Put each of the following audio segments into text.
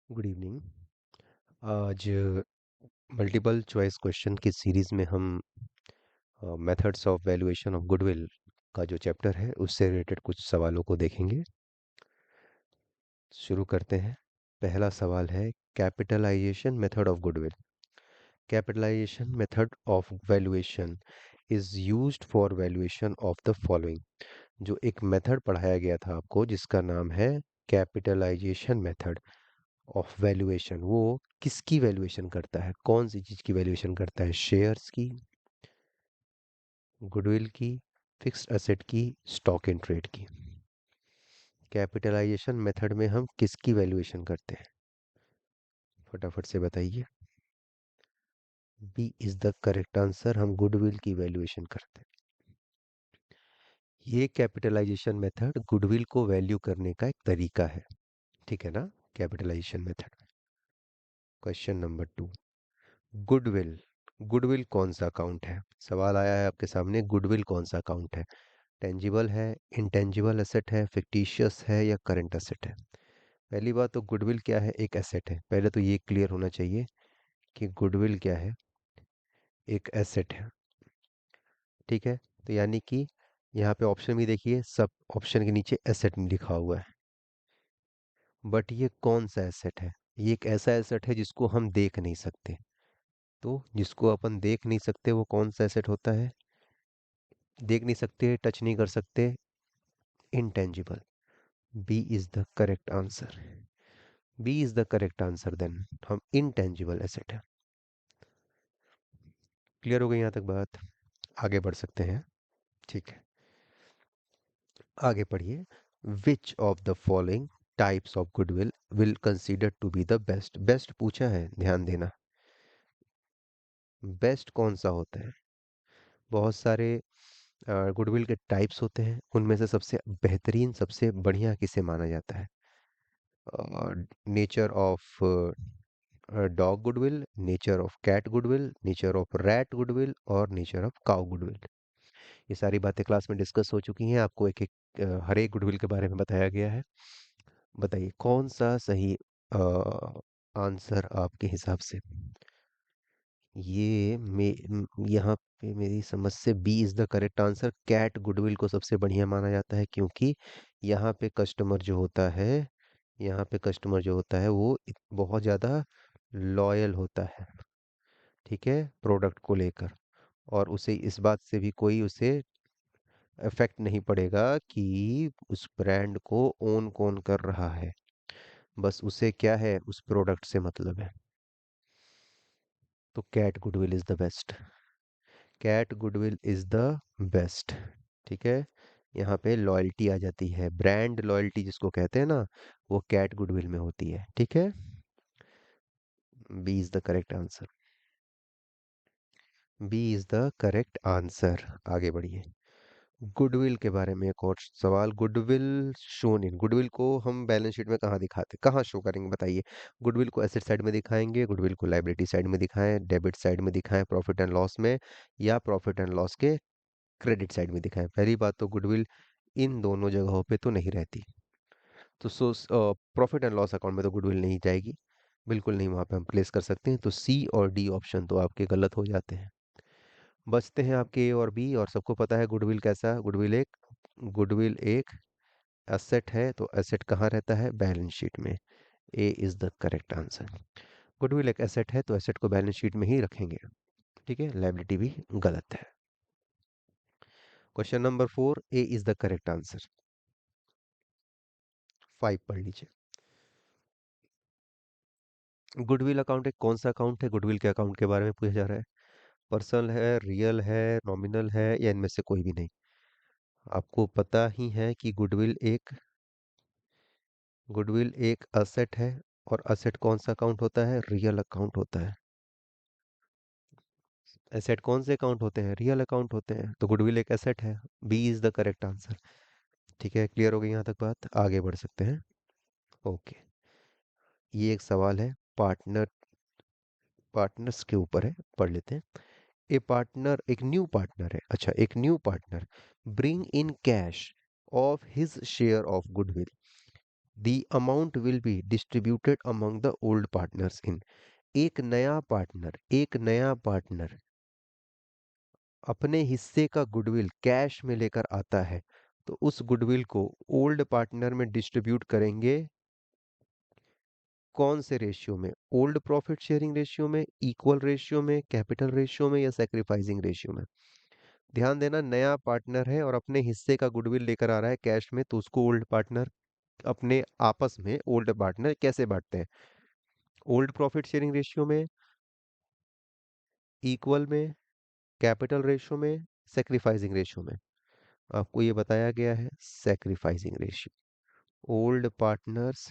Good evening. आज multiple choice question की series में हम methods of valuation of goodwill का जो चैप्टर है उससे रिलेटेड कुछ सवालों को देखेंगे। शुरू करते हैं। पहला सवाल है, capitalization method of goodwill. Capitalization method of valuation is used for valuation of the following. जो एक मेथड पढ़ाया गया था आपको जिसका नाम है कैपिटलाइजेशन मेथड ऑफ वैल्यूएशन, वो किसकी वैल्यूएशन करता है, कौन सी चीज की वैल्यूएशन करता है? शेयर्स की, गुडविल की, फिक्स्ड एसेट की, स्टॉक इन ट्रेड की। कैपिटलाइजेशन मेथड में हम किसकी वैल्यूएशन करते हैं? फटाफट से बताइए। B is the correct answer, हम गुडविल की वैल्यूएशन करते हैं। ये कैपिटलाइजेशन मेथड गुडविल को वैल्यू करने का एक तरीका है, ठीक है ना? Capitalization method. Question number 2, goodwill. Goodwill कौन सा अकाउंट है? सवाल आया है आपके सामने, गुडविल कौन सा अकाउंट है? टेंजिबल है, इंटेंजिबल एसेट है, फिक्टिशियस है या करंट एसेट है? पहली बात तो गुडविल क्या है? एक एसेट है। पहले तो ये क्लियर होना चाहिए कि गुडविल क्या है, एक एसेट है। ठीक है, तो यानी कि यहाँ पे ऑप्शन भी देखिए, सब ऑप्शन के नीचे एसेट लिखा हुआ है। बट ये कौन सा एसेट है? ये एक ऐसा एसेट है जिसको हम देख नहीं सकते। तो जिसको अपन देख नहीं सकते वो कौन सा एसेट होता है? देख नहीं सकते, टच नहीं कर सकते, intangible. B is the correct answer. B is the correct answer, then हम इनटेंजिबल एसेट है। क्लियर हो गई यहाँ तक बात? आगे बढ़ सकते हैं। ठीक है, आगे पढ़िए। Which of the following types of goodwill will consider to be the best? Best पूछा है, ध्यान देना। बेस्ट कौन सा होता है? बहुत सारे गुडविल के टाइप्स होते हैं, उनमें से सबसे बेहतरीन, सबसे बढ़िया किसे माना जाता है? Nature of dog goodwill, nature of cat goodwill, nature of rat goodwill और नेचर ऑफ काउ गुडविल। ये सारी बातें क्लास में डिस्कस हो चुकी हैं, आपको एक एक हर एक गुडविल के बारे में बताया गया है। बताइए कौन सा सही आंसर आपके हिसाब से? यहाँ पे मेरी समझ से B is the correct answer. Cat goodwill को सबसे बढ़िया माना जाता है क्योंकि यहाँ पे कस्टमर जो होता है, यहाँ पे कस्टमर जो होता है वो बहुत ज़्यादा लॉयल होता है, ठीक है, प्रोडक्ट को लेकर। और उसे इस बात से भी कोई उसे इफेक्ट नहीं पड़ेगा कि उस ब्रांड को ओन कौन कर रहा है, बस उसे क्या है, उस प्रोडक्ट से मतलब है। तो cat goodwill is the best. Cat goodwill is the best. ठीक है, यहाँ पे लॉयल्टी आ जाती है, ब्रांड लॉयल्टी जिसको कहते हैं ना, वो कैट गुडविल में होती है। ठीक है, B is the correct answer. B is the correct answer. आगे बढ़िए। गुडविल के बारे में एक और सवाल। गुडविल शोन इन, गुडविल को हम बैलेंस शीट में कहाँ दिखाते, कहाँ शो करेंगे बताइए? गुडविल को एसेट साइड में दिखाएंगे, गुडविल को लाइबिलिटी साइड में दिखाएं, डेबिट साइड में दिखाएं, प्रॉफिट एंड लॉस में, या प्रॉफिट एंड लॉस के क्रेडिट साइड में दिखाएं? पहली बात तो गुडविल इन दोनों जगहों पे तो नहीं रहती। तो प्रॉफिट एंड लॉस अकाउंट में तो गुडविल नहीं जाएगी, बिल्कुल नहीं, वहां पे हम प्लेस कर सकते हैं। तो सी और डी ऑप्शन तो आपके गलत हो जाते हैं। बचते हैं आपके ए और बी। और सबको पता है गुडविल कैसा, गुडविल एक एसेट है, तो एसेट कहाँ रहता है? बैलेंस शीट में। A is the correct answer. Goodwill एक एसेट है तो एसेट को बैलेंस शीट में ही रखेंगे। ठीक है, लायबिलिटी भी गलत है। Question number 4, A is the correct answer. 5 पढ़ लीजिए। गुडविल अकाउंट एक कौन सा अकाउंट है? गुडविल के अकाउंट के बारे में पूछा जा रहा है। पर्सनल है, रियल है, नॉमिनल है, या इनमें से कोई भी नहीं? आपको पता ही है कि गुडविल एक असेट है। और असेट कौन सा अकाउंट होता है? रियल अकाउंट होता है। एसेट कौन से अकाउंट होते हैं? रियल अकाउंट होते हैं। तो गुडविल एक एसेट है। B is the correct answer. ठीक है, क्लियर हो गई यहाँ तक बात? आगे बढ़ सकते हैं। ओके, ये एक सवाल है पार्टनर्स के ऊपर है, पढ़ लेते हैं। ए पार्टनर, एक न्यू पार्टनर है, अच्छा, एक new partner bring in cash of his share of goodwill. The amount will be distributed among the old partners in. एक नया पार्टनर अपने हिस्से का गुडविल कैश में लेकर आता है, तो उस गुडविल को ओल्ड पार्टनर में डिस्ट्रीब्यूट करेंगे कौन से रेशियो में? ओल्ड प्रॉफिट शेयरिंग रेशियो में, इक्वल रेशियो में, कैपिटल रेशियो में, या सैक्रिफाइसिंग रेशियो में? ध्यान देना, नया पार्टनर है और अपने हिस्से का गुडविल लेकर आ रहा है कैश में, तो उसको ओल्ड पार्टनर अपने आपस में ओल्ड पार्टनर कैसे बांटते हैं? ओल्ड प्रॉफिट शेयरिंग रेशियो में, इक्वल में, कैपिटल रेशियो में, सैक्रिफाइसिंग रेशियो में? आपको ये बताया गया है sacrificing ratio. Old partners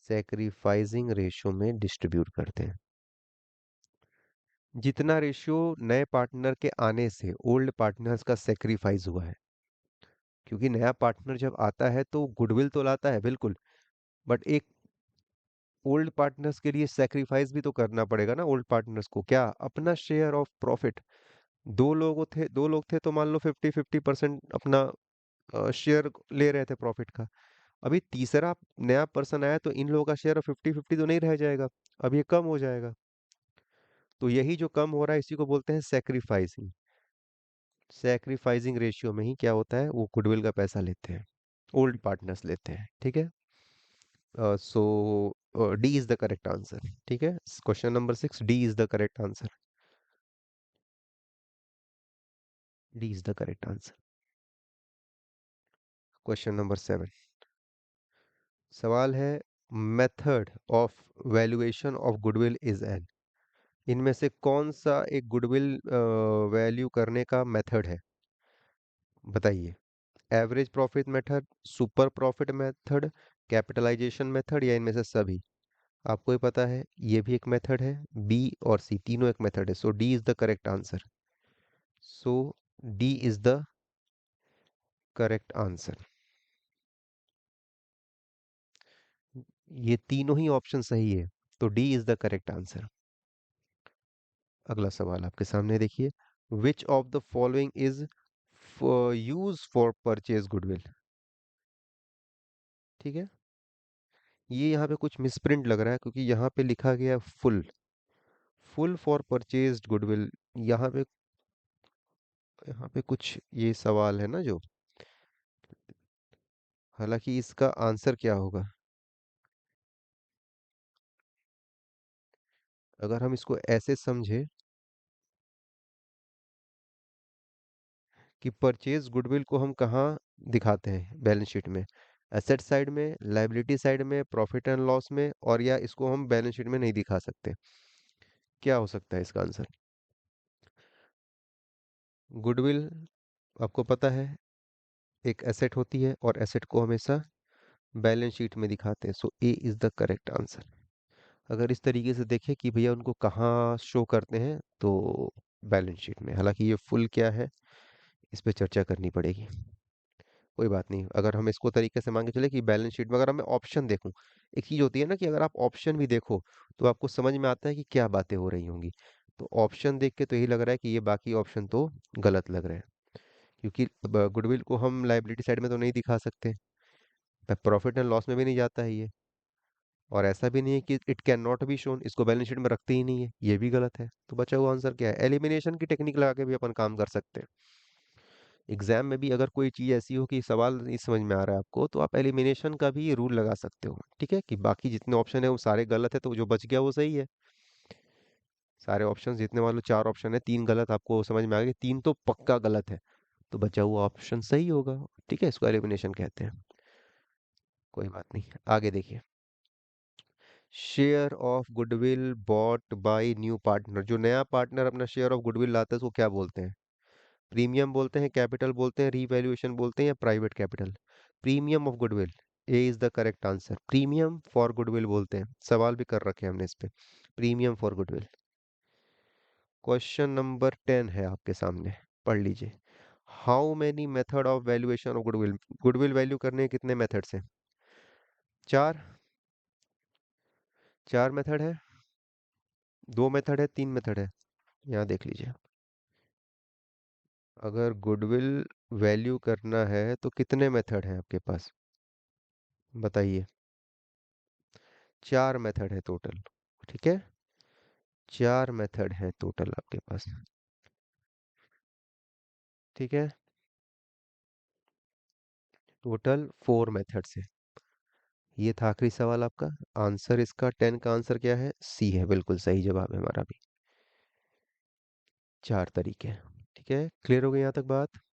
sacrificing ratio में डिस्ट्रीब्यूट करते हैं। जितना रेशियो नए पार्टनर के आने से ओल्ड पार्टनर्स का सेक्रीफाइस हुआ है, क्योंकि नया पार्टनर जब आता है तो गुडविल तो लाता है बिल्कुल, बट एक ओल्ड पार्टनर्स के लिए सेक्रीफाइस भी तो करना पड़ेगा ना ओल्ड पार्टनर्स को। क्या? अपना शेयर ऑफ प्रॉफिट। दो लोग थे तो मान लो 50-50% अपना शेयर ले रहे थे प्रॉफिट का। अभी तीसरा नया पर्सन आया तो इन लोगों का शेयर 50-50 तो नहीं रह जाएगा, अब ये कम हो जाएगा। तो यही जो कम हो रहा है इसी को बोलते हैं सेक्रीफाइसिंग। सैक्रिफाइसिंग रेशियो में ही क्या होता है, वो गुडविल का पैसा लेते हैं, ओल्ड पार्टनर्स लेते हैं। ठीक है, so D is the correct answer. ठीक है, question number 6, D is the correct answer. D is the correct answer. Question number 7, सवाल है, method of valuation of goodwill is an. इनमें से कौन सा एक गुडविल वैल्यू करने का मेथड है? बताइए। Average profit method, super profit method, capitalization method, या इनमें से सभी? आपको ही पता है ये भी एक मेथड है, बी और सी तीनों एक मेथड है, so D is the correct answer. So D is the correct answer. ये तीनों ही ऑप्शन सही है, तो D is the correct answer. अगला सवाल आपके सामने देखिए, which of the following is use for purchase goodwill. ठीक है, ये यहाँ पे कुछ मिसप्रिंट लग रहा है क्योंकि यहाँ पे लिखा गया full, full for purchased goodwill. यहाँ पे यहाँ पे कुछ ये सवाल है ना जो, हालांकि इसका आंसर क्या होगा? अगर हम इसको ऐसे समझे कि परचेज गुडविल को हम कहाँ दिखाते हैं बैलेंस शीट में? एसेट साइड में, लायबिलिटी साइड में, प्रॉफिट एंड लॉस में, और या इसको हम बैलेंस शीट में नहीं दिखा सकते? क्या हो सकता है इसका आंसर? गुडविल आपको पता है एक एसेट होती है और एसेट को हमेशा बैलेंस शीट में दिखाते हैं, सो ए इज द करेक्ट आंसर। अगर इस तरीके से देखें कि भैया उनको कहाँ शो करते हैं, तो बैलेंस शीट में। हालांकि ये फुल क्या है, इस पे चर्चा करनी पड़ेगी। कोई बात नहीं, अगर हम इसको तरीके से मान के चले कि बैलेंस शीट में अगर मैं ऑप्शन देखूं, एक चीज होती है ना कि अगर आप ऑप्शन भी देखो तो आपको समझ में आता है कि क्या बातें हो रही होंगी। तो ऑप्शन देख के तो यही लग रहा है कि ये बाकी ऑप्शन तो गलत लग रहे हैं, क्योंकि गुडविल को हम लाइबिलिटी साइड में तो नहीं दिखा सकते, प्रॉफिट एंड लॉस में भी नहीं जाता है ये, और ऐसा भी नहीं है कि it can not be shown, इसको बैलेंस शीट में रखते ही नहीं है, ये भी गलत है। तो बचा हुआ आंसर क्या है? एलिमिनेशन की टेक्निक लगा के भी अपन काम कर सकते हैं। एग्जाम में भी अगर कोई चीज़ ऐसी हो कि सवाल नहीं समझ में आ रहा है आपको, तो आप एलिमिनेशन का भी रूल लगा सकते हो। ठीक है, कि बाकी जितने ऑप्शन है वो सारे गलत है, तो जो बच गया वो सही है। सारे ऑप्शन जितने, मान लो 4 ऑप्शन है, 3 गलत, आपको समझ में आ गया कि 3 तो पक्का गलत है, तो बचा हुआ ऑप्शन सही होगा। ठीक है, इसको एलिमिनेशन कहते हैं। कोई बात नहीं, आगे देखिए। Share of goodwill bought by new partner, जो नया पार्टनर अपना शेयर ऑफ गुडविल लाता है उसको क्या बोलते हैं? प्रीमियम बोलते हैं, कैपिटल बोलते हैं, रीवैल्यूएशन बोलते हैं, या private capital? Premium of goodwill, A is the correct answer. Premium for goodwill बोलते हैं, सवाल भी कर रखे हैं हमने इस पे, premium for goodwill. Question number 10 है आपके सामने, पढ़ लीजिए। How many method of valuation of goodwill, goodwill value करने के कितने मेथड्स हैं? 4? 4 मेथड है, 2 मेथड है, 3 मेथड है? यहाँ देख लीजिए। अगर गुडविल वैल्यू करना है तो कितने मेथड हैं आपके पास? बताइए। चार मेथड है टोटल। ठीक है, चार मेथड है टोटल आपके पास। ठीक है, टोटल फोर मेथड्स है। ये था आखिरी सवाल आपका। आंसर इसका 10 का आंसर क्या है? सी है, बिल्कुल सही जवाब है हमारा भी। चार तरीके हैं। ठीक है, क्लियर हो गई यहाँ तक बात?